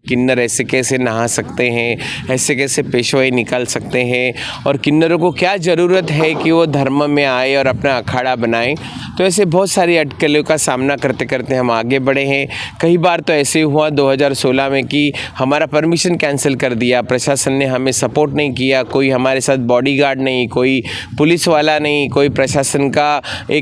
किन्नर ऐसे कैसे नहा सकते हैं, ऐसे कैसे पेशवाई निकाल सकते हैं और किन्नरों को क्या ज़रूरत है कि वो धर्म में आए और अपना अखाड़ा बनाएं। तो ऐसे बहुत सारी अटकलों का सामना करते करते हम आगे बढ़े हैं। कई बार तो ऐसे हुआ 2016 में कि हमारा परमिशन कैंसिल कर दिया, प्रशासन ने हमें सपोर्ट नहीं किया, कोई हमारे साथ बॉडीगार्ड नहीं, कोई पुलिस वाला नहीं, कोई प्रशासन का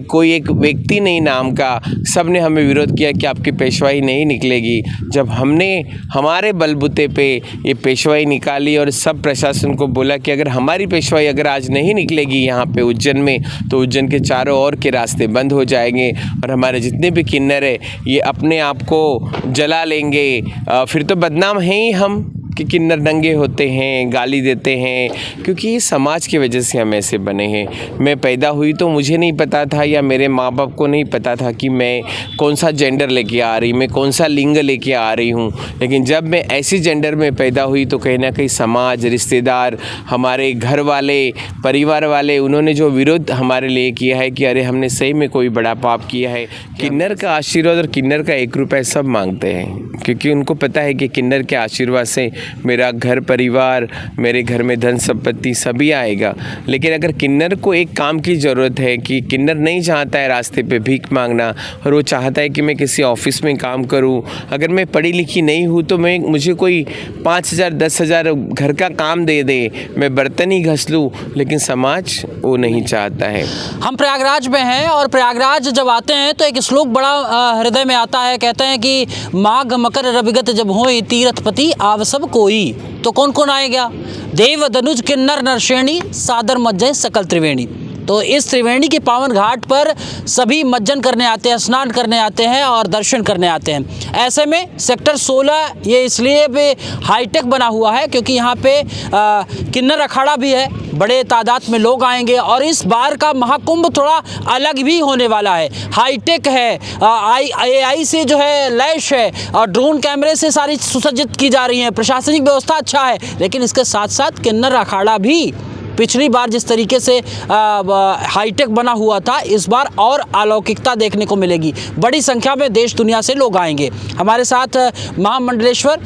कोई एक व्यक्ति नहीं नाम का, सब ने हमें विरोध किया कि आपकी पेशवाई नहीं निकलेगी। जब हमने हमारे बलबूते पे ये पेशवाई निकाली और सब प्रशासन को बोला कि अगर हमारी पेशवाई अगर आज नहीं निकलेगी यहाँ पे उज्जैन में, तो उज्जैन के चारों ओर के रास्ते बंद हो जाएंगे और हमारे जितने भी किन्नर है ये अपने आप को जला लेंगे। फिर तो बदनाम हैं ही हम कि किन्नर नंगे होते हैं, गाली देते हैं, क्योंकि ये समाज की वजह से हम ऐसे बने हैं। मैं पैदा हुई तो मुझे नहीं पता था या मेरे माँ बाप को नहीं पता था कि मैं कौन सा जेंडर लेके आ रही, मैं कौन सा लिंग लेके आ रही हूँ। लेकिन जब मैं ऐसी जेंडर में पैदा हुई तो कहीं ना कहीं समाज, रिश्तेदार, हमारे घर वाले, परिवार वाले, उन्होंने जो विरोध हमारे लिए किया है कि अरे हमने सही में कोई बड़ा पाप किया है। किन्नर का आशीर्वाद और किन्नर का 1 रुपया सब मांगते हैं, क्योंकि उनको पता है कि किन्नर के आशीर्वाद से मेरा घर परिवार, मेरे घर में धन संपत्ति सभी आएगा। लेकिन अगर किन्नर को एक काम की ज़रूरत है कि किन्नर नहीं चाहता है रास्ते पे भीख मांगना, और वो चाहता है कि मैं किसी ऑफिस में काम करूं, अगर मैं पढ़ी लिखी नहीं हूं तो मुझे कोई 5,000 10,000 घर का काम दे दे, मैं बर्तन ही घस लूँ, लेकिन समाज वो नहीं चाहता है। हम प्रयागराज में हैं और प्रयागराज जब आते हैं तो एक श्लोक बड़ा हृदय में आता है। कहते हैं कि माघ मकर रविगत जब होए तीर्थपति आव सब कोई। तो कौन कौन आएगा? देव दनुज किन्नर नरश्रेणी सादर मज्जय सकल त्रिवेणी। तो इस त्रिवेणी के पावन घाट पर सभी मज्जन करने आते हैं, स्नान करने आते हैं और दर्शन करने आते हैं। ऐसे में सेक्टर 16 ये इसलिए भी हाईटेक बना हुआ है क्योंकि यहाँ पे किन्नर अखाड़ा भी है, बड़े तादाद में लोग आएंगे और इस बार का महाकुंभ थोड़ा अलग भी होने वाला है, हाईटेक है, AI से जो है लैश है और ड्रोन कैमरे से सारी सुसज्जित की जा रही है, प्रशासनिक व्यवस्था अच्छा है। लेकिन इसके साथ साथ किन्नर अखाड़ा भी पिछली बार जिस तरीके से हाईटेक बना हुआ था, इस बार और अलौकिकता देखने को मिलेगी। बड़ी संख्या में देश दुनिया से लोग आएंगे। हमारे साथ महामंडलेश्वर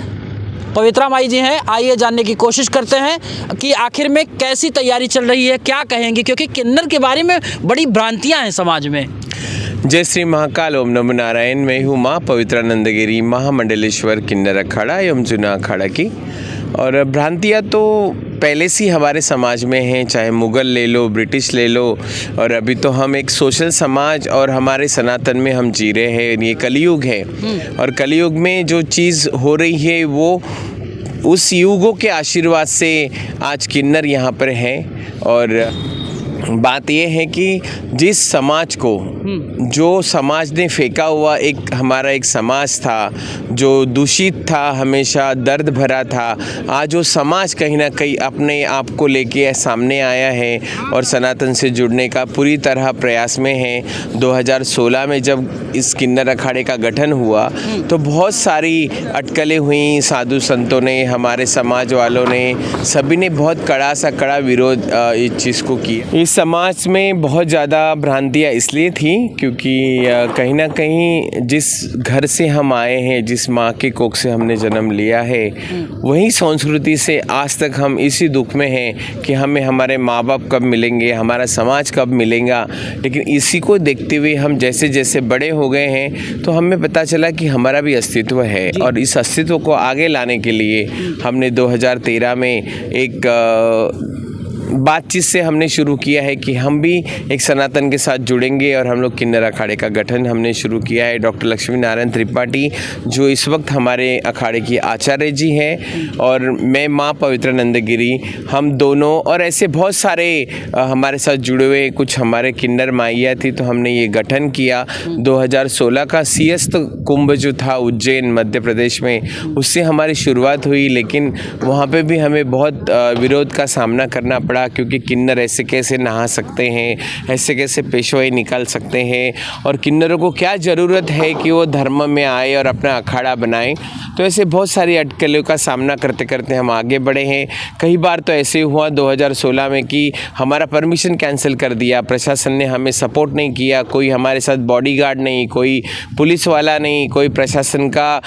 पवित्रा माई जी हैं, आइए जानने की कोशिश करते हैं कि आखिर में कैसी तैयारी चल रही है, क्या कहेंगे, क्योंकि किन्नर के बारे में बड़ी भ्रांतियां हैं समाज में। जय श्री महाकाल, ओम नमो नारायण। मैं हूँ माँ पवित्रानंद गिरी, महामंडलेश्वर किन्नर अखाड़ा एवं जूना अखाड़ा की। और भ्रांतियाँ तो पहले से हमारे समाज में हैं, चाहे मुग़ल ले लो, ब्रिटिश ले लो, और अभी तो हम एक सोशल समाज और हमारे सनातन में हम जी रहे हैं। ये कलयुग है और कलयुग में जो चीज़ हो रही है वो उस युगों के आशीर्वाद से आज किन्नर यहाँ पर हैं। और बात यह है कि जिस समाज को, जो समाज ने फेंका हुआ हमारा एक समाज था जो दूषित था, हमेशा दर्द भरा था, आज वो समाज कहीं ना कहीं अपने आप को लेके सामने आया है और सनातन से जुड़ने का पूरी तरह प्रयास में है। 2016 में जब इस किन्नर अखाड़े का गठन हुआ तो बहुत सारी अटकलें हुई, साधु संतों ने, हमारे समाज वालों ने, सभी ने बहुत कड़ा विरोध इस चीज़ को किया। इस समाज में बहुत ज़्यादा भ्रांतियाँ इसलिए थी क्योंकि कहीं ना कहीं जिस घर से हम आए हैं, जिस माँ के कोख से हमने जन्म लिया है, वही संस्कृति से आज तक हम इसी दुख में हैं कि हमें हमारे माँ बाप कब मिलेंगे, हमारा समाज कब मिलेगा। लेकिन इसी को देखते हुए हम जैसे जैसे बड़े हो गए हैं तो हमें पता चला कि हमारा भी अस्तित्व है और इस अस्तित्व को आगे लाने के लिए हमने 2013 में एक बातचीत से हमने शुरू किया है कि हम भी एक सनातन के साथ जुड़ेंगे और हम लोग किन्नर अखाड़े का गठन हमने शुरू किया है। डॉक्टर लक्ष्मी नारायण त्रिपाठी जो इस वक्त हमारे अखाड़े की आचार्य जी हैं और मैं माँ पवित्रानंद गिरी, हम दोनों और ऐसे बहुत सारे हमारे साथ जुड़े हुए कुछ हमारे किन्नर माइया थी, तो हमने ये गठन किया। 2016 का सियस्त कुंभ जो था उज्जैन मध्य प्रदेश में, उससे हमारी शुरुआत हुई, लेकिन वहाँ पर भी हमें बहुत विरोध का सामना करना पड़ा था, क्योंकि किन्नर ऐसे कैसे नहा सकते हैं, ऐसे कैसे पेशवाई निकाल सकते हैं, और किन्नरों को क्या ज़रूरत है कि वो धर्म में आए और अपना अखाड़ा बनाएं। तो ऐसे बहुत सारी अटकलों का सामना करते करते हम आगे बढ़े हैं। कई बार तो ऐसे हुआ 2016 में कि हमारा परमिशन कैंसिल कर दिया, प्रशासन ने हमें सपोर्ट नहीं किया, कोई हमारे साथ बॉडीगार्ड नहीं, कोई पुलिस वाला नहीं, कोई प्रशासन का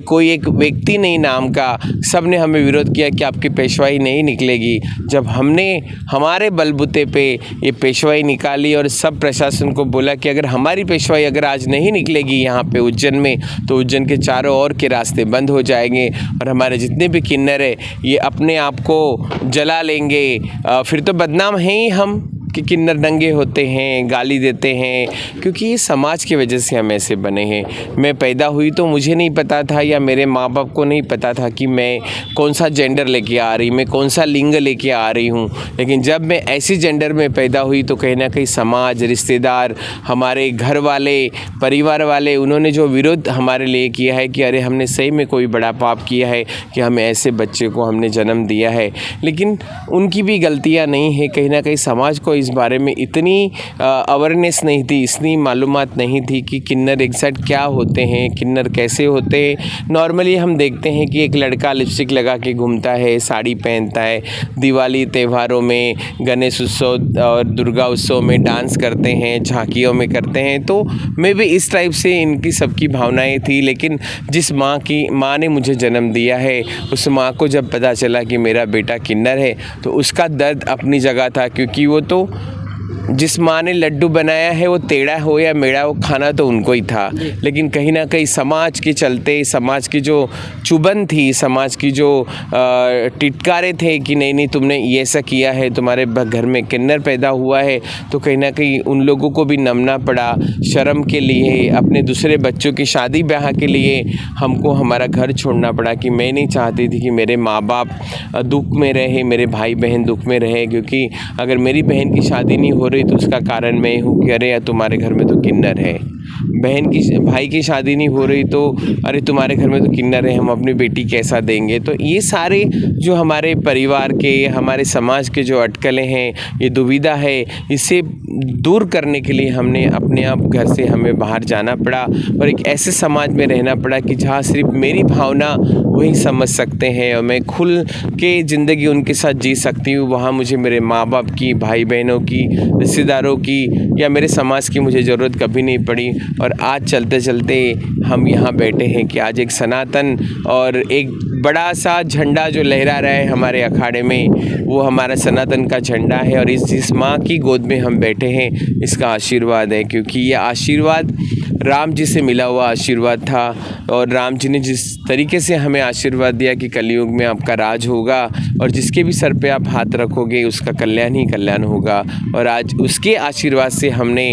कोई एक व्यक्ति नहीं नाम का, सब ने हमें विरोध किया कि आपकी पेशवाई नहीं निकलेगी। जब हमने हमारे बलबूते पे ये पेशवाई निकाली और सब प्रशासन को बोला कि अगर हमारी पेशवाई अगर आज नहीं निकलेगी यहाँ पे उज्जैन में, तो उज्जैन के चारों ओर के रास्ते बंद हो जाएंगे और हमारे जितने भी किन्नर है ये अपने आप को जला लेंगे। फिर तो बदनाम हैं ही हम कि किन्नर नंगे होते हैं, गाली देते हैं, क्योंकि ये समाज की वजह से हम ऐसे बने हैं। मैं पैदा हुई तो मुझे नहीं पता था, या मेरे माँ बाप को नहीं पता था कि मैं कौन सा जेंडर लेके आ रही, मैं कौन सा लिंग लेके आ रही हूँ। लेकिन जब मैं ऐसी जेंडर में पैदा हुई तो कहीं ना कहीं समाज, रिश्तेदार, हमारे घर वाले, परिवार वाले, उन्होंने जो विरोध हमारे लिए किया है कि अरे हमने सही में कोई बड़ा पाप किया है कि हमें ऐसे बच्चे को हमने जन्म दिया है। लेकिन उनकी भी गलतियाँ नहीं है, कहीं ना कहीं समाज को इस बारे में इतनी अवेयरनेस नहीं थी, इतनी मालूमात नहीं थी कि किन्नर एग्जैक्ट क्या होते हैं, किन्नर कैसे होते हैं। नॉर्मली हम देखते हैं कि एक लड़का लिपस्टिक लगा के घूमता है, साड़ी पहनता है, दिवाली त्योहारों में, गणेश उत्सव और दुर्गा उत्सव में डांस करते हैं, झांकियों में करते हैं। तो मैं भी इस टाइप से इनकी सबकी भावनाएं थी। लेकिन जिस माँ ने मुझे जन्म दिया है, उस माँ को जब पता चला कि मेरा बेटा किन्नर है तो उसका दर्द अपनी जगह था, क्योंकि वो तो जिस माँ ने लड्डू बनाया है वो टेढ़ा हो या मेढ़ा हो, खाना तो उनको ही था। लेकिन कहीं ना कहीं समाज के चलते, समाज की जो चुभन थी, समाज की जो टिटकारे थे कि नहीं नहीं तुमने ये ऐसा किया है, तुम्हारे घर में किन्नर पैदा हुआ है, तो कहीं ना कहीं उन लोगों को भी नमना पड़ा। शर्म के लिए, अपने दूसरे बच्चों की शादी ब्याह के लिए हमको हमारा घर छोड़ना पड़ा कि मैं नहीं चाहती थी कि मेरे माँ बाप दुख में रहे, मेरे भाई बहन दुख में रहे। क्योंकि अगर मेरी बहन की शादी नहीं हो रही तो उसका कारण मैं हूँ कि अरे तुम्हारे घर में तो किन्नर है, भाई की शादी नहीं हो रही तो अरे तुम्हारे घर में तो किन्नर है, हम अपनी बेटी कैसा देंगे। तो ये सारे जो हमारे परिवार के, हमारे समाज के जो अटकलें हैं, ये दुविधा है, इसे दूर करने के लिए हमने अपने आप घर से हमें बाहर जाना पड़ा और एक ऐसे समाज में रहना पड़ा कि जहाँ सिर्फ मेरी भावना वही समझ सकते हैं और मैं खुल के ज़िंदगी उनके साथ जी सकती हूँ। वहाँ मुझे मेरे माँ बाप की, भाई बहनों की, रिश्तेदारों की या मेरे समाज की मुझे ज़रूरत कभी नहीं पड़ी। और आज चलते चलते हम यहाँ बैठे हैं कि आज एक सनातन और एक बड़ा सा झंडा जो लहरा रहा है हमारे अखाड़े में, वो हमारा सनातन का झंडा है। और जिस माँ की गोद में हम बैठे हैं, इसका आशीर्वाद है, क्योंकि ये आशीर्वाद राम जी से मिला हुआ आशीर्वाद था। और राम जी ने जिस तरीके से हमें आशीर्वाद दिया कि कलयुग में आपका राज होगा और जिसके भी सर पे आप हाथ रखोगे उसका कल्याण ही कल्याण होगा। और आज उसके आशीर्वाद से हमने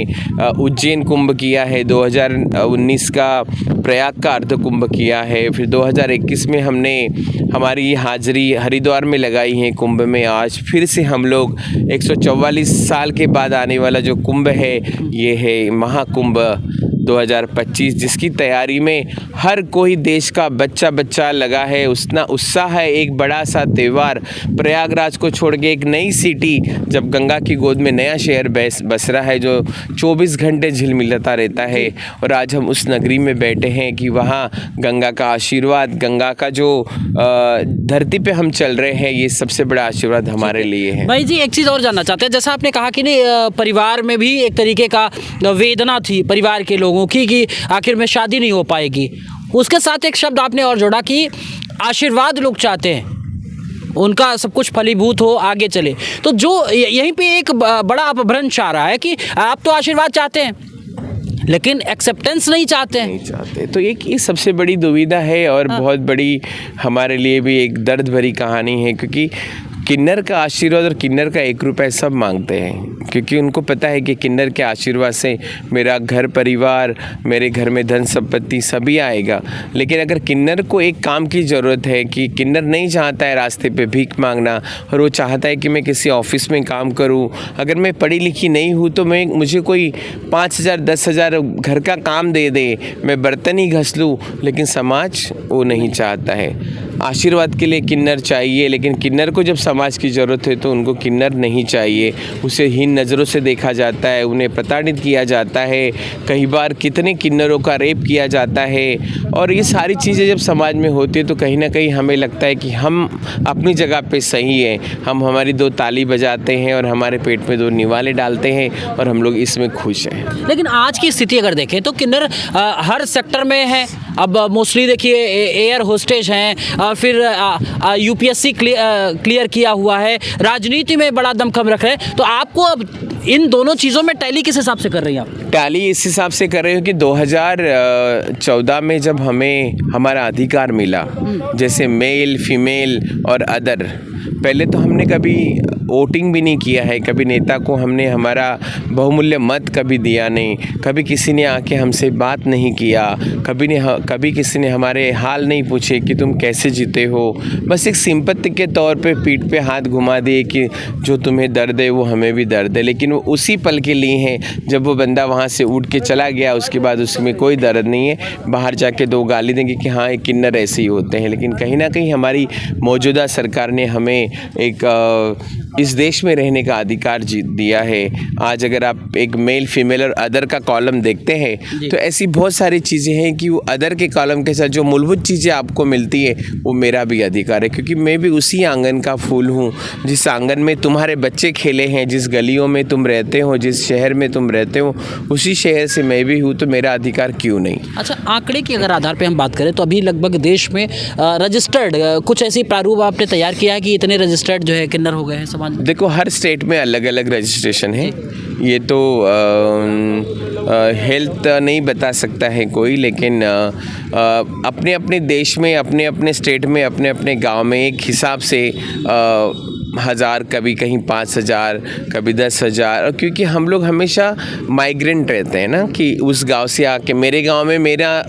उज्जैन कुंभ किया है, 2019 का प्रयाग का अर्ध कुंभ किया है, फिर 2021 में हमने हमारी हाजिरी हरिद्वार में लगाई है कुंभ में। आज फिर से हम लोग 144 साल के बाद आने वाला जो कुंभ है, ये है महाकुंभ 2025, जिसकी तैयारी में हर कोई देश का बच्चा लगा है। उतना उत्साह है। एक बड़ा सा त्यौहार, प्रयागराज को छोड़ के एक नई सिटी, जब गंगा की गोद में नया शहर बस रहा है जो 24 घंटे झिलमिलाता रहता है। और आज हम उस नगरी में बैठे हैं कि वहाँ गंगा का आशीर्वाद, गंगा का जो धरती पे हम चल रहे हैं, ये सबसे बड़ा आशीर्वाद हमारे लिए है। भाई जी, एक चीज़ और जानना चाहते हैं, जैसा आपने कहा कि नहीं परिवार में भी एक तरीके का वेदना थी परिवार के लोगों की कि आखिर में शादी नहीं हो पाएगी। उसके साथ एक शब्द आपने और जोड़ा कि आशीर्वाद लोग चाहते हैं, उनका सब कुछ फलीभूत हो, आगे चले। तो जो यहीं पे एक बड़ा अपभ्रंश आ रहा है कि आप तो आशीर्वाद चाहते हैं लेकिन एक्सेप्टेंस नहीं चाहते। तो ये सबसे बड़ी दुविधा है और बहुत बड़ी हमारे लिए भी एक दर्द भरी कहानी है, क्योंकि किन्नर का आशीर्वाद और किन्नर का 1 रुपया सब मांगते हैं, क्योंकि उनको पता है कि किन्नर के आशीर्वाद से मेरा घर परिवार, मेरे घर में धन संपत्ति सभी आएगा। लेकिन अगर किन्नर को एक काम की ज़रूरत है कि किन्नर नहीं चाहता है रास्ते पे भीख मांगना, और वो चाहता है कि मैं किसी ऑफिस में काम करूं। अगर मैं पढ़ी लिखी नहीं हूं तो मुझे कोई 5,000 10,000 घर का काम दे दे, मैं बर्तन ही घस लूँ, लेकिन समाज वो नहीं चाहता है। आशीर्वाद के लिए किन्नर चाहिए, लेकिन किन्नर को जब समाज की ज़रूरत है तो उनको किन्नर नहीं चाहिए। उसे हीन नज़रों से देखा जाता है, उन्हें प्रताड़ित किया जाता है, कई बार कितने किन्नरों का रेप किया जाता है। और ये सारी चीज़ें जब समाज में होती है तो कहीं ना कहीं हमें लगता है कि हम अपनी जगह पे सही हैं, हम हमारी 2 ताली बजाते हैं और हमारे पेट में 2 निवाले डालते हैं और हम लोग इसमें खुश हैं। लेकिन आज की स्थिति अगर देखें तो किन्नर हर सेक्टर में है। अब मोस्टली देखिए एयर होस्टेज हैं, और फिर यूपीएससी क्लियर किया हुआ है, राजनीति में बड़ा दमखम रख रहे हैं। तो आपको अब इन दोनों चीज़ों में टैली किस हिसाब से कर रही हैं आप? टैली इस हिसाब से कर रहे हो कि 2014 में जब हमें हमारा अधिकार मिला, जैसे मेल, फीमेल और अदर, पहले तो हमने कभी वोटिंग भी नहीं किया है, कभी नेता को हमने हमारा बहुमूल्य मत कभी दिया नहीं, कभी किसी ने आके हमसे बात नहीं किया, कभी किसी ने हमारे हाल नहीं पूछे कि तुम कैसे जीते हो। बस एक सिंपत्ति के तौर पे पीठ पे हाथ घुमा दिए कि जो तुम्हें दर्द है वो हमें भी दर्द है, लेकिन वो उसी पल के लिए हैं। जब वो बंदा वहाँ से उठ के चला गया उसके बाद उसमें कोई दर्द नहीं है। बाहर जाके 2 गाली देंगे कि हाँ एक किन्नर ऐसे ही होते हैं, लेकिन कहीं ना कहीं हमारी मौजूदा सरकार ने हमें एक इस देश में रहने का अधिकार दिया है। आज अगर आप एक मेल, फीमेल और अदर का कॉलम देखते हैं तो ऐसी बहुत सारी चीज़ें हैं कि वो अदर के कॉलम के साथ जो मूलभूत चीज़ें आपको मिलती है वो मेरा भी अधिकार है, क्योंकि मैं भी उसी आंगन का फूल हूँ। जिस आंगन में तुम्हारे बच्चे खेले हैं, जिस गलियों में तुम रहते हो, जिस शहर में तुम रहते हो, उसी शहर से मैं भी हूँ, तो मेरा अधिकार क्यों नहीं। अच्छा, आंकड़े के अगर आधार पे हम बात करें तो अभी लगभग देश में रजिस्टर्ड कुछ ऐसी प्रारूप आपने तैयार किया है कि इतने रजिस्टर्ड जो है किन्नर हो गए हैं समाज में? देखो, हर स्टेट में अलग अलग रजिस्ट्रेशन है। ये तो हेल्थ नहीं बता सकता है कोई, लेकिन अपने अपने देश में, अपने अपने स्टेट में, अपने अपने गांव में एक हिसाब से 1000, कभी कहीं 5000, कभी 10,000। और क्योंकि हम लोग हमेशा माइग्रेंट रहते हैं ना, कि उस गांव से आके मेरे गांव में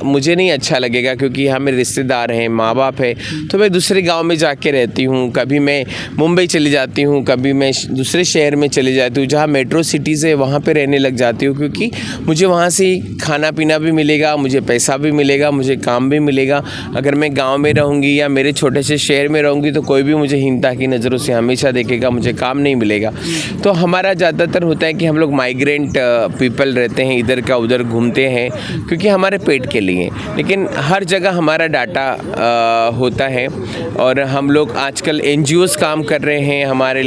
मुझे नहीं अच्छा लगेगा क्योंकि यहाँ मेरे रिश्तेदार हैं, माँ बाप है, तो मैं दूसरे गांव में जाके रहती हूँ। कभी मैं मुंबई चली जाती हूँ, कभी मैं दूसरे शहर में चली जाती हूँ जहाँ मेट्रो सिटीज़ है, वहाँ पे रहने लग जाती हूँ, क्योंकि मुझे वहाँ से खाना पीना भी मिलेगा, मुझे पैसा भी मिलेगा, मुझे काम भी मिलेगा। अगर मैं गाँव में रहूँगी या मेरे छोटे से शहर में रहूँगी तो कोई भी मुझे हीनता की नज़रों से हमेशा देखेगा, मुझे काम नहीं मिलेगा। तो हमारा ज़्यादातर होता है कि हम लोग माइग्रेंट पीपल रहते हैं, इधर का उधर घूमते हैं क्योंकि हमारे पेट के लिए। लेकिन हर जगह हमारा डाटा होता है और हम लोग आजकल NGOs काम कर रहे हैं हमारे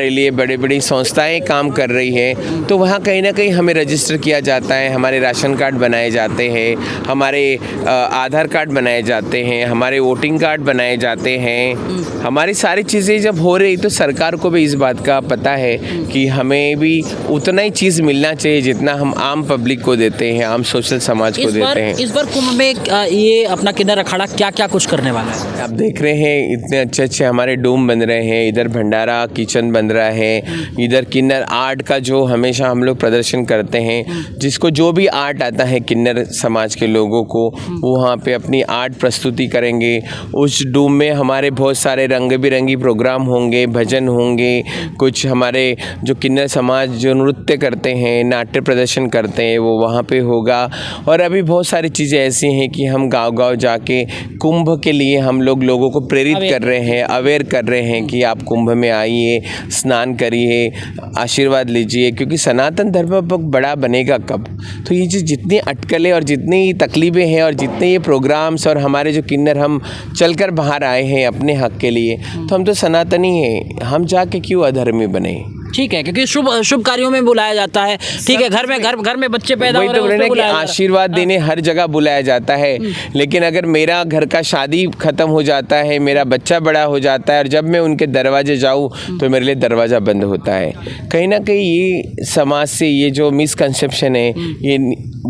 लिए बड़ी बड़ी संस्थाएं काम कर रही हैं, तो वहाँ कहीं ना कहीं हमें रजिस्टर किया जाता है, हमारे राशन कार्ड बनाए जाते हैं, हमारे आधार कार्ड बनाए जाते हैं, हमारे वोटिंग कार्ड बनाए जाते हैं। हमारी सारी चीज़ें जब हो रही तो सरकार को भी इस बात का पता है कि हमें भी उतना ही चीज़ मिलना चाहिए जितना हम आम पब्लिक को देते हैं, आम सोशल समाज को देते हैं। इस बार कुंभ में ये अपना किन्नर अखाड़ा क्या क्या कुछ करने वाला है? आप देख रहे हैं इतने अच्छे अच्छे हमारे डोम बन रहे हैं, इधर भंडारा किचन बन रहा है, इधर किन्नर आर्ट का जो हमेशा हम लोग प्रदर्शन करते हैं, जिसको जो भी आर्ट आता है किन्नर समाज के लोगों को, वो वहाँ पे अपनी आर्ट प्रस्तुति करेंगे। उस डोम में हमारे बहुत सारे रंग बिरंगी प्रोग्राम होंगे, भजन होंगे, कुछ हमारे जो किन्नर समाज जो नृत्य करते हैं, नाट्य प्रदर्शन करते हैं, वो वहाँ पे होगा। और अभी बहुत सारी चीज़ें ऐसी हैं कि हम गांव-गांव जाके कुंभ के लिए हम लोगों को प्रेरित कर रहे हैं, अवेयर कर रहे हैं कि आप कुंभ में आइए, स्नान करिए, आशीर्वाद लीजिए, क्योंकि सनातन धर्म बड़ा बनेगा कब। तो ये जितनी अटकलें और जितनी तकलीफ़ें हैं और जितने ये प्रोग्राम्स और हमारे जो किन्नर हम चलकर बाहर आए हैं अपने हक के लिए, तो हम तो सनातनी हैं, हम जाके क्यों अधर्मी बने। ठीक है, क्योंकि शुभ कार्यों में बुलाया जाता है। ठीक है, घर में बच्चे पैदा हो रहे हैं, कि आशीर्वाद देने हर जगह बुलाया जाता है, लेकिन अगर मेरा घर का शादी खत्म हो जाता है, मेरा बच्चा बड़ा हो जाता है और जब मैं उनके दरवाजे जाऊं तो मेरे लिए दरवाज़ा बंद होता है। कहीं ना कहीं ये समाज से ये जो मिसकंसेप्शन है ये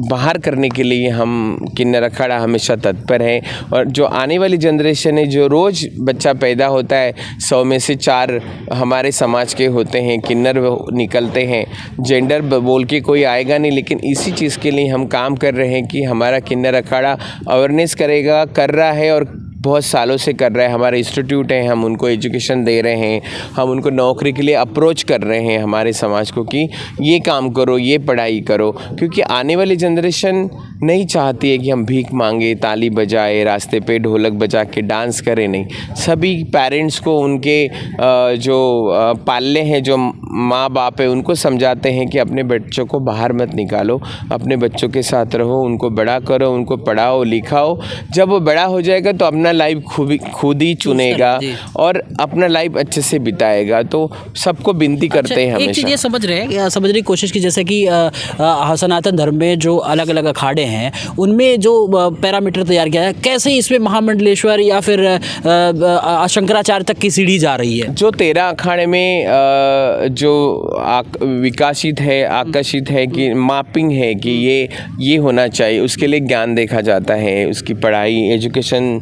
बाहर करने के लिए हम किन्नर अखाड़ा हमेशा तत्पर हैं। और जो आने वाली जनरेशन है, जो रोज़ बच्चा पैदा होता है, 100 में से 4 हमारे समाज के होते हैं, किन्नर निकलते हैं। जेंडर बोल के कोई आएगा नहीं, लेकिन इसी चीज़ के लिए हम काम कर रहे हैं कि हमारा किन्नर अखाड़ा अवेयरनेस कर रहा है और बहुत सालों से कर रहा है। हमारे इंस्टीट्यूट हैं, हम उनको एजुकेशन दे रहे हैं, हम उनको नौकरी के लिए अप्रोच कर रहे हैं हमारे समाज को कि ये काम करो, ये पढ़ाई करो, क्योंकि आने वाली जनरेशन नहीं चाहती है कि हम भीख मांगे, ताली बजाए, रास्ते पे ढोलक बजा के डांस करें। नहीं, सभी पेरेंट्स को उनके जो पालने हैं, जो माँ बाप है, उनको समझाते हैं कि अपने बच्चों को बाहर मत निकालो, अपने बच्चों के साथ रहो, उनको बड़ा करो, उनको पढ़ाओ लिखाओ। जब वो बड़ा हो जाएगा तो अपना लाइफ खुद ही चुनेगा और अपना लाइफ अच्छे से बिताएगा। तो सबको विनती करते हैं एक चीज़ हमेशा। ये समझने की कोशिश की, जैसे कि सनातन धर्म में जो अलग अलग अखाड़े हैं उनमें जो पैरामीटर तैयार किया है, कैसे इसमें महामंडलेश्वर या फिर शंकराचार्य तक की सीढ़ी जा रही है? जो 13 अखाड़े में जो विकासित है, आकर्षित है कि मापिंग है कि ये होना चाहिए, उसके लिए ज्ञान देखा जाता है, उसकी पढ़ाई एजुकेशन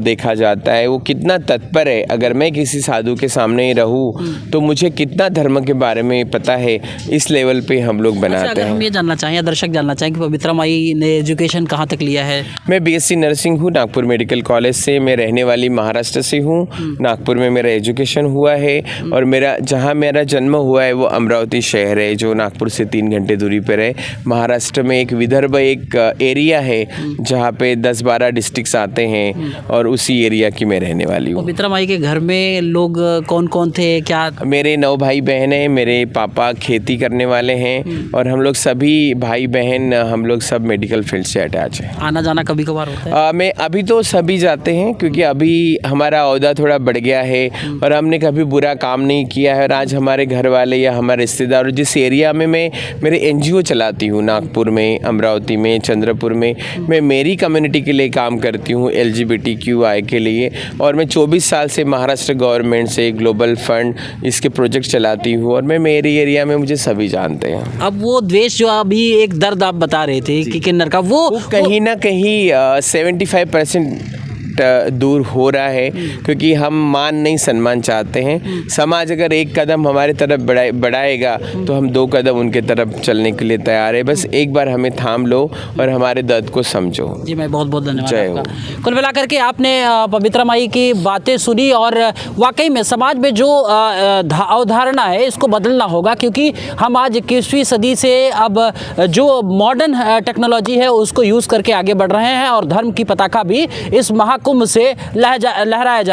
देखा जाता है, वो कितना तत्पर है। अगर मैं किसी साधु के सामने रहूं तो मुझे कितना धर्म के बारे में पता है, इस लेवल पे हम लोग बनाते अगर हैं। हम ये जानना चाहें, दर्शक जानना चाहें कि पवित्रा माई ने एजुकेशन कहाँ तक लिया है? मैं बीएससी नर्सिंग हूँ नागपुर मेडिकल कॉलेज से। मैं रहने वाली महाराष्ट्र से हूँ। नागपुर में मेरा एजुकेशन हुआ है और जहाँ मेरा जन्म हुआ है वो अमरावती शहर है, जो नागपुर से 3 घंटे दूरी पर है। महाराष्ट्र में एक विदर्भ एक एरिया है जहाँ पे 10-12 डिस्ट्रिक्ट्स आते हैं और उसी एरिया की मैं रहने वाली हूँ। पवित्रा माई के घर में लोग कौन कौन थे? क्या मेरे 9 भाई बहन हैं। मेरे पापा खेती करने वाले हैं और हम लोग सभी भाई बहन हम लोग सब मेडिकल फील्ड से अटैच है। आना जाना कभी कभार होता है? मैं अभी तो सभी जाते हैं क्योंकि अभी हमारा ओहदा थोड़ा बढ़ गया है और हमने कभी बुरा काम नहीं किया है। और आज हमारे घर वाले या हमारे रिश्तेदार, जिस एरिया में मैं मेरे एनजीओ चलाती हूँ, नागपुर में, अमरावती में, चंद्रपुर में, मैं मेरी कम्युनिटी के लिए काम करती हूँ, LGBTQI के लिए। और मैं 24 साल से महाराष्ट्र गवर्नमेंट से ग्लोबल फंड इसके प्रोजेक्ट चलाती हूँ और मैं मेरी एरिया में मुझे सभी जानते हैं। अब वो द्वेष जो अभी एक दर्द आप बता रहे थे कि किन्नर का, वो कहीं ना कहीं 75% दूर हो रहा है क्योंकि हम मान नहीं सम्मान चाहते हैं। समाज अगर एक कदम हमारे तरफ बढ़ाएगा तो हम 2 कदम उनके तरफ चलने के लिए तैयार है। बस एक बार हमें थाम लो और हमारे दर्द को समझो। जी, मैं बहुत बहुत धन्यवाद जय आपका। कुल मिलाकर के आपने पवित्रा माई की बातें सुनी और वाकई में समाज में जो अवधारणा है इसको बदलना होगा, क्योंकि हम आज 21वीं सदी से अब जो मॉडर्न टेक्नोलॉजी है उसको यूज़ करके आगे बढ़ रहे हैं और धर्म की पताका भी इस महाकुंभ से लहराया जा रहा है।